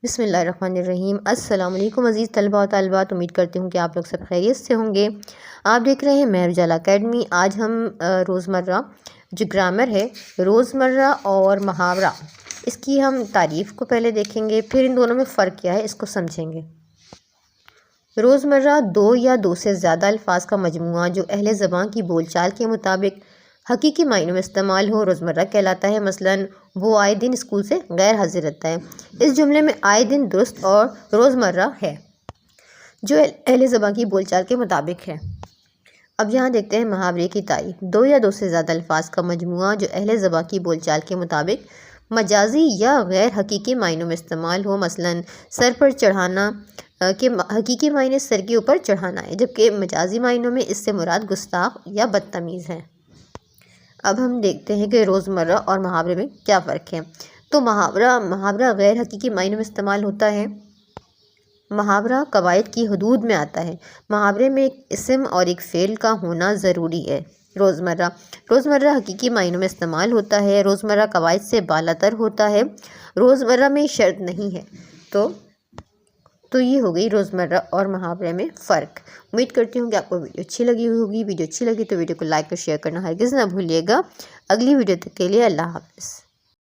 بسم اللہ الرحمن الرحیم۔ السلام علیکم عزیز طلبہ و طالبات، امید کرتی ہوں کہ آپ لوگ سب خیریت سے ہوں گے۔ آپ دیکھ رہے ہیں مہر اجالا اکیڈمی۔ آج ہم روزمرہ جو گرامر ہے، روزمرہ اور محاورہ، اس کی ہم تعریف کو پہلے دیکھیں گے، پھر ان دونوں میں فرق کیا ہے اس کو سمجھیں گے۔ روزمرہ دو یا دو سے زیادہ الفاظ کا مجموعہ جو اہل زبان کی بول چال کے مطابق حقیقی معنوں میں استعمال ہو روزمرہ کہلاتا ہے۔ مثلاً وہ آئے دن اسکول سے غیر حاضر رہتا ہے۔ اس جملے میں آئے دن درست اور روزمرہ ہے جو اہل زبان کی بول چال کے مطابق ہے۔ اب یہاں دیکھتے ہیں محاورے کی تعریف۔ دو یا دو سے زیادہ الفاظ کا مجموعہ جو اہل زبان کی بول چال کے مطابق مجازی یا غیر حقیقی معنوں میں استعمال ہو۔ مثلاً سر پر چڑھانا کے حقیقی معنی سر کے اوپر چڑھانا ہے، جبکہ مجازی معنوں میں اس سے مراد گستاخ یا بدتمیز ہے۔ اب ہم دیکھتے ہیں کہ روزمرہ اور محاورے میں کیا فرق ہے۔ تو محاورہ غیر حقیقی معنوں میں استعمال ہوتا ہے۔ محاورہ قواعد کی حدود میں آتا ہے۔ محاورے میں ایک اسم اور ایک فعل کا ہونا ضروری ہے۔ روزمرہ حقیقی معنوں میں استعمال ہوتا ہے۔ روزمرہ قواعد سے بالاتر ہوتا ہے۔ روزمرہ میں شرط نہیں ہے۔ تو یہ ہو گئی روزمرہ اور محاورے میں فرق۔ امید کرتی ہوں کہ آپ کو ویڈیو اچھی لگی ہوگی۔ ویڈیو اچھی لگی تو ویڈیو کو لائک اور شیئر کرنا ہرگز نہ بھولیے گا۔ اگلی ویڈیو تک کے لیے اللہ حافظ۔